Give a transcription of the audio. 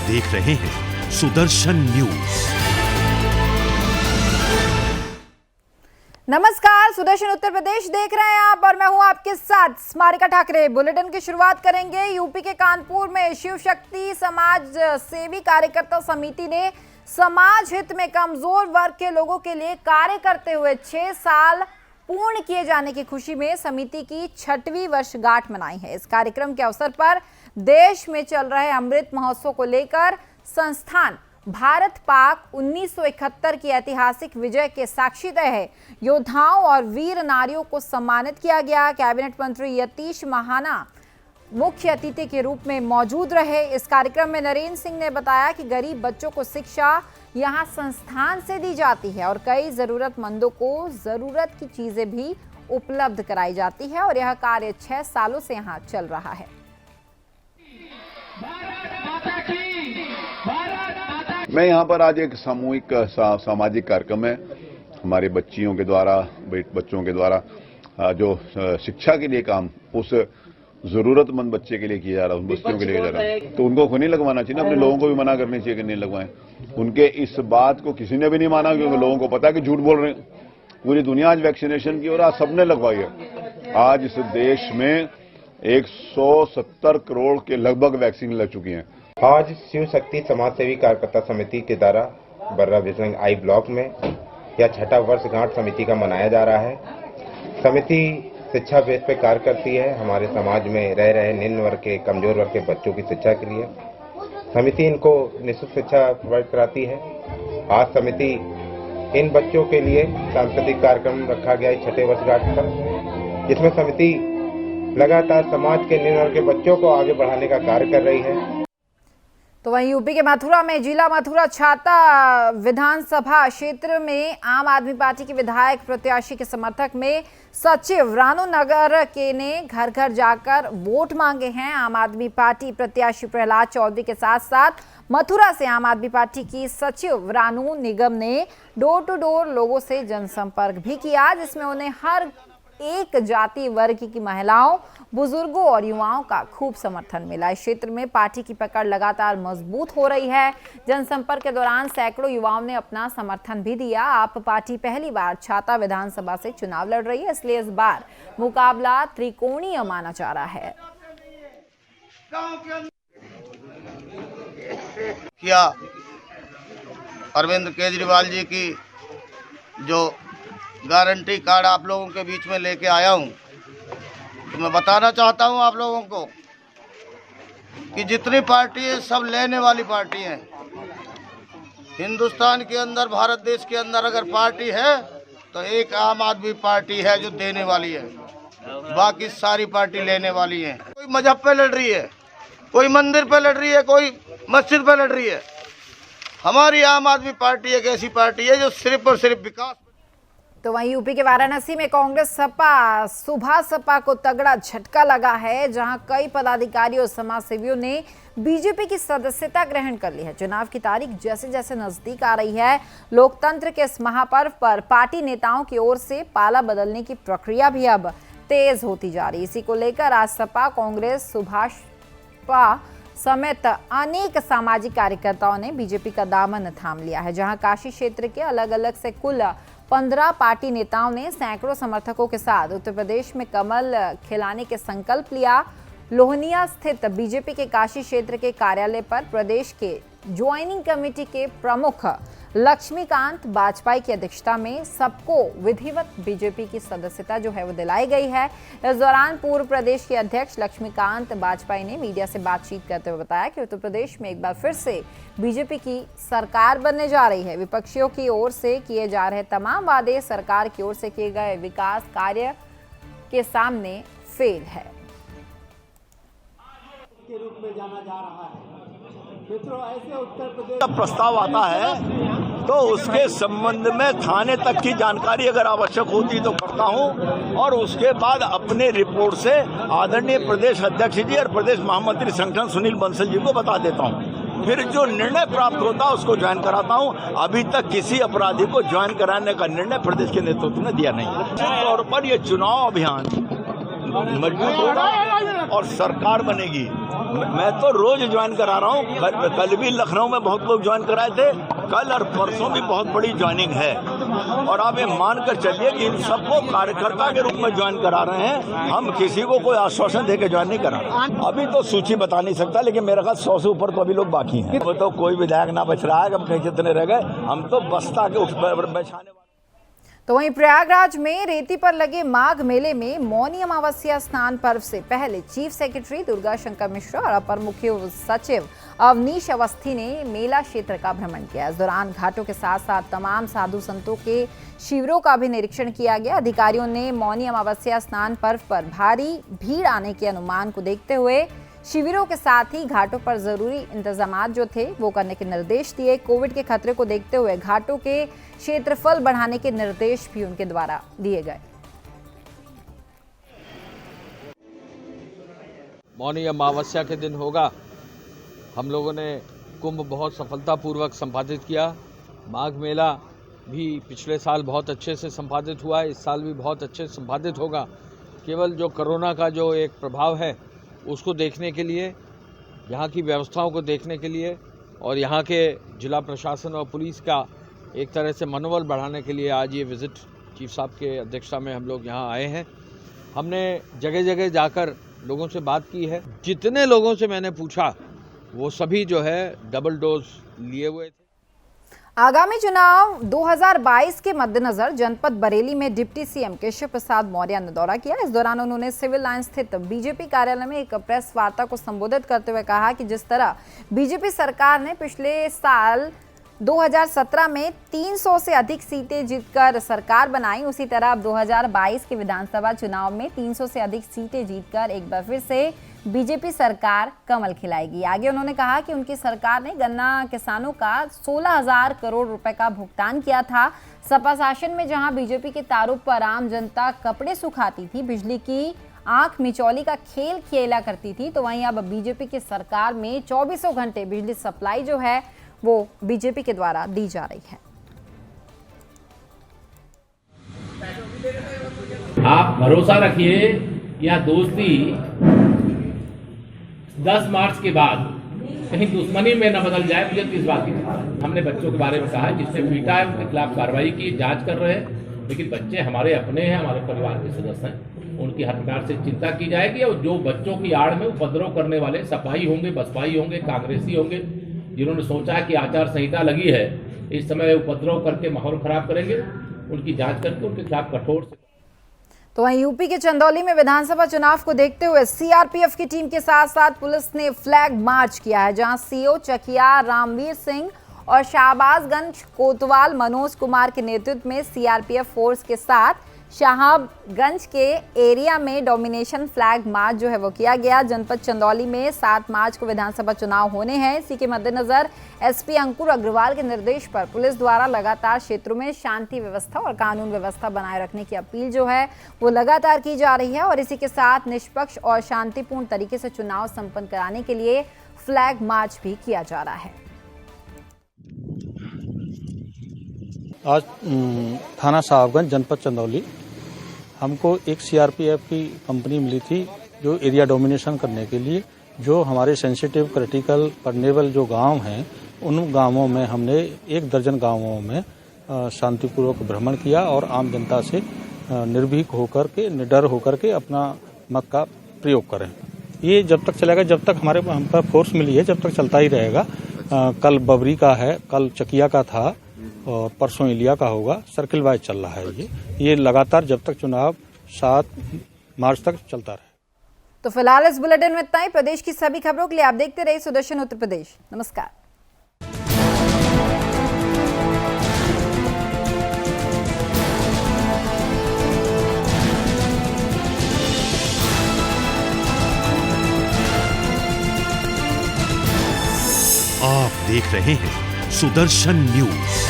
देख रहे हैं सुदर्शन न्यूज। नमस्कार, सुदर्शन उत्तर प्रदेश देख रहे हैं आप और मैं हूं आपके साथ स्मारिका ठाकरे। बुलेटिन की शुरुआत करेंगे। यूपी के कानपुर में शिव शक्ति समाज सेवी कार्यकर्ता समिति ने समाज हित में कमजोर वर्ग के लोगों के लिए कार्य करते हुए 6 साल पूर्ण किए जाने की खुशी में समिति की 6वीं वर्षगांठ मनाई है। इस कार्यक्रम के अवसर पर देश में चल रहे अमृत महोत्सव को लेकर संस्थान भारत पाक 1971 की ऐतिहासिक विजय के साक्षीदह है। योद्धाओं और वीर नारियों को सम्मानित किया गया। कैबिनेट मंत्री यतीश महाना मुख्य अतिथि के रूप में मौजूद रहे। इस कार्यक्रम में नरेंद्र सिंह ने बताया कि गरीब बच्चों को शिक्षा यहां संस्थान से दी जाती है और कई जरूरतमंदों को जरूरत की चीजें भी उपलब्ध कराई जाती है और यह कार्य 6 सालों से यहां चल रहा है। मैं यहाँ पर आज एक सामूहिक सामाजिक कार्यक्रम है हमारे बच्चों के द्वारा जो शिक्षा के लिए काम उस जरूरतमंद बच्चे के लिए किया जा रहा है, उन बच्चों के लिए किया जा रहा है, तो उनको खुद नहीं लगवाना चाहिए ना, अपने लोगों को भी मना करनी चाहिए कि नहीं लगवाएं। उनके इस बात को किसी ने भी नहीं माना क्योंकि लोगों को पता है कि झूठ बोल रहे हैं। पूरी दुनिया आज वैक्सीनेशन की और आज सबने लगवाई है। आज इस देश में 170 करोड़ के लगभग वैक्सीन लग चुकी हैं। आज शिव शक्ति समाज सेवी कार्यकर्ता समिति के द्वारा बर्रा बिजनंग आई ब्लॉक में यह 6वां वर्षगांठ समिति का मनाया जा रहा है। समिति शिक्षा बेस पे कार्य करती है। हमारे समाज में रह रहे निम्न वर्ग के कमजोर वर्ग के बच्चों की शिक्षा के लिए समिति इनको निःशुल्क शिक्षा प्रोवाइड कराती है। आज समिति इन बच्चों के लिए सांस्कृतिक कार्यक्रम रखा गया है 6वें वर्षगांठ पर, जिसमें समिति लगातार समाज के निम्न वर्ग के बच्चों को आगे बढ़ाने का कार्य कर रही है। तो वहीं यूपी के मथुरा में जिला मथुरा छाता विधानसभा क्षेत्र में आम आदमी पार्टी के विधायक प्रत्याशी के समर्थक में सचिव रानू नगर के ने घर घर जाकर वोट मांगे हैं। आम आदमी पार्टी प्रत्याशी प्रहलाद चौधरी के साथ साथ मथुरा से आम आदमी पार्टी की सचिव रानू निगम ने डोर टू डोर लोगों से जनसंपर्क भी किया, जिसमें उन्हें हर एक जाति वर्ग की महिलाओं, बुजुर्गों और युवाओं का खूब समर्थन मिला। इस क्षेत्र में पार्टी की पकड़ लगातार मजबूत हो रही है। जनसंपर्क के दौरान सैकड़ों युवाओं ने अपना समर्थन भी दिया। आप पार्टी पहली बार छाता विधानसभा से चुनाव लड़ रही है, इसलिए इस बार मुकाबला त्रिकोणीय माना जा रहा है। क्या अरविंद केजरीवाल जी की जो गारंटी कार्ड आप लोगों के बीच में लेके आया हूं, तो मैं बताना चाहता हूं आप लोगों को कि जितनी पार्टी है सब लेने वाली पार्टी है। हिंदुस्तान के अंदर, भारत देश के अंदर अगर पार्टी है तो एक आम आदमी पार्टी है जो देने वाली है, बाकी सारी पार्टी लेने वाली है। कोई मजहब पे लड़ रही है, कोई मंदिर पे लड़ रही है, कोई मस्जिद पे लड़ रही है। हमारी आम आदमी पार्टी एक ऐसी पार्टी है जो सिर्फ और सिर्फ विकास। तो वहीं यूपी के वाराणसी में कांग्रेस सपा सुभा सपा को तगड़ा झटका लगा है, जहां कई पदाधिकारियों और समाजसेवियों ने बीजेपी की सदस्यता ग्रहण कर ली है। चुनाव की तारीख जैसे जैसे नजदीक आ रही है, लोकतंत्र के इस महापर्व पर पार्टी नेताओं की ओर से पाला बदलने की प्रक्रिया भी अब तेज होती जा रही है। इसी को लेकर आज सपा, कांग्रेस, सुभाषपा समेत अनेक सामाजिक कार्यकर्ताओं ने बीजेपी का दामन थाम लिया है। जहां काशी क्षेत्र के अलग अलग से कुल 15 पार्टी नेताओं ने सैकड़ों समर्थकों के साथ उत्तर प्रदेश में कमल खिलाने के संकल्प लिया। लोहनिया स्थित बीजेपी के काशी क्षेत्र के कार्यालय पर प्रदेश के ज्वाइनिंग कमेटी के प्रमुख लक्ष्मीकांत वाजपेयी की अध्यक्षता में सबको विधिवत बीजेपी की सदस्यता जो है वो दिलाई गई है। इस दौरान पूर्व प्रदेश के अध्यक्ष लक्ष्मीकांत वाजपेयी ने मीडिया से बातचीत करते हुए बताया कि उत्तर प्रदेश में एक बार फिर से बीजेपी की सरकार बनने जा रही है। विपक्षियों की ओर से किए जा रहे तमाम वादे सरकार की ओर से किए गए विकास कार्य के सामने फेल है। के रूप में जाना जा रहा है। मित्रों, ऐसे उत्तर प्रदेश जब प्रस्ताव आता है तो उसके संबंध में थाने तक की जानकारी अगर आवश्यक होती तो करता हूं और उसके बाद अपने रिपोर्ट से आदरणीय प्रदेश अध्यक्ष जी और प्रदेश महामंत्री संगठन सुनील बंसल जी को बता देता हूं। फिर जो निर्णय प्राप्त होता है उसको ज्वाइन कराता हूं। अभी तक किसी अपराधी को ज्वाइन कराने का निर्णय प्रदेश के नेतृत्व ने दिया नहीं। निश्चित तौर पर यह चुनाव अभियान मजबूत होगा और सरकार बनेगी मैं तो रोज ज्वाइन करा रहा हूँ। कल भी लखनऊ में बहुत लोग ज्वाइन कराए थे, कल और परसों भी बहुत बड़ी ज्वाइनिंग है। और आप ये मानकर चलिए कि इन सबको कार्यकर्ता के रूप में ज्वाइन करा रहे हैं। हम किसी को कोई आश्वासन देकर ज्वाइन नहीं करा रहे। अभी तो सूची बता नहीं सकता, लेकिन मेरे ख्याल 100 से ऊपर तो अभी लोग बाकी हैं। वो तो कोई विधायक ना बच रहा है, अब कहीं कितने रह गए। हम तो बस्ता के उठ बैठाने। तो वहीं प्रयागराज में रेती पर लगे माघ मेले में मौनी अमावस्या स्नान पर्व से पहले चीफ सेक्रेटरी दुर्गा शंकर मिश्रा और अपर मुख्य सचिव अवनीश अवस्थी ने मेला क्षेत्र का भ्रमण किया। इस दौरान घाटों के साथ साथ तमाम साधु संतों के शिविरों का भी निरीक्षण किया गया। अधिकारियों ने मौनी अमावस्या स्नान पर्व पर भारी भीड़ आने के अनुमान को देखते हुए शिविरों के साथ ही घाटों पर जरूरी इंतजामात जो थे वो करने के निर्देश दिए। कोविड के खतरे को देखते हुए घाटों के क्षेत्रफल बढ़ाने के निर्देश भी उनके द्वारा दिए गए। मौनी अमावस्या के दिन होगा। हम लोगों ने कुंभ बहुत सफलतापूर्वक संपादित किया। माघ मेला भी पिछले साल बहुत अच्छे से संपादित हुआ है, इस साल भी बहुत अच्छे से संपादित होगा। केवल जो कोरोना का जो एक प्रभाव है उसको देखने के लिए, यहाँ की व्यवस्थाओं को देखने के लिए और यहाँ के जिला प्रशासन और पुलिस का एक तरह से मनोबल बढ़ाने के लिए आज ये विज़िट चीफ साहब के अध्यक्षता में हम लोग यहाँ आए हैं। हमने जगह जगह जाकर लोगों से बात की है। जितने लोगों से मैंने पूछा वो सभी जो है डबल डोज लिए हुए थे। आगामी चुनाव 2022 के मद्देनजर जनपद बरेली में डिप्टी सीएम केशव प्रसाद मौर्य ने दौरा किया। इस दौरान उन्होंने सिविल लाइन स्थित बीजेपी कार्यालय में एक प्रेस वार्ता को संबोधित करते हुए कहा कि जिस तरह बीजेपी सरकार ने पिछले साल 2017 में 300 से अधिक सीटें जीतकर सरकार बनाई, उसी तरह अब 2022 के विधानसभा चुनाव में 300 से अधिक सीटें जीतकर एक बार फिर से बीजेपी सरकार कमल खिलाएगी। आगे उन्होंने कहा कि उनकी सरकार ने गन्ना किसानों का 16,000 करोड़ रुपए का भुगतान किया था। सपा शासन में जहां बीजेपी के तारुफ पर आम जनता कपड़े सुखाती थी, बिजली की आंख मिचौली का खेल खेला करती थी, तो वहीं अब बीजेपी की सरकार में 24 घंटे बिजली सप्लाई जो है वो बीजेपी के द्वारा दी जा रही है। आप भरोसा रखिए, यह दोस्ती 10 मार्च के बाद कहीं दुश्मनी में न बदल जाए, मुझे तो इस बात की हमने बच्चों के बारे में कहा जिसने पीटा है उनके खिलाफ कार्रवाई की, जांच कर रहे हैं, लेकिन बच्चे हमारे अपने हैं, हमारे परिवार के सदस्य हैं, उनकी हर प्रकार से चिंता की जाएगी। और जो बच्चों की आड़ में उपद्रव करने वाले सपाई होंगे, बसपाई होंगे, कांग्रेसी होंगे, जिन्होंने सोचा कि आचार संहिता लगी है, इस समय उपद्रव करके माहौल खराब करेंगे, उनकी जांच करके उनके खिलाफ कठोर से। तो वहीं यूपी के चंदौली में विधानसभा चुनाव को देखते हुए सीआरपीएफ की टीम के साथ साथ पुलिस ने फ्लैग मार्च किया है, जहां सीओ चकिया रामवीर सिंह और शाहबाजगंज कोतवाल मनोज कुमार के नेतृत्व में सीआरपीएफ फोर्स के साथ शाहबाजगंज के एरिया में डोमिनेशन फ्लैग मार्च जो है वो किया गया। जनपद चंदौली में 7 मार्च को विधानसभा चुनाव होने हैं। इसी के मद्देनजर एसपी अंकुर अग्रवाल के निर्देश पर पुलिस द्वारा लगातार क्षेत्रों में शांति व्यवस्था और कानून व्यवस्था बनाए रखने की अपील जो है वो लगातार की जा रही है और इसी के साथ निष्पक्ष और शांतिपूर्ण तरीके से चुनाव संपन्न कराने के लिए फ्लैग मार्च भी किया जा रहा है। आज थाना साहबगंज जनपद चंदौली हमको एक सीआरपीएफ की कंपनी मिली थी जो एरिया डोमिनेशन करने के लिए, जो हमारे सेंसिटिव क्रिटिकल पर्नेबल जो गांव हैं उन गांवों में हमने 1 दर्जन गांवों में शांतिपूर्वक भ्रमण किया और आम जनता से निर्भीक होकर के, निडर होकर के अपना मत का प्रयोग करें। ये जब तक चलेगा, जब तक हम पर फोर्स मिली है, जब तक चलता ही रहेगा। कल बबरी का है, कल चकिया का था और परसों इलिया का होगा। सर्किल वाइज चल रहा है ये लगातार जब तक चुनाव 7 मार्च तक चलता रहे। तो फिलहाल इस बुलेटिन में इतना ही। प्रदेश की सभी खबरों के लिए आप देखते रहिए सुदर्शन उत्तर प्रदेश। नमस्कार। आप देख रहे हैं सुदर्शन न्यूज।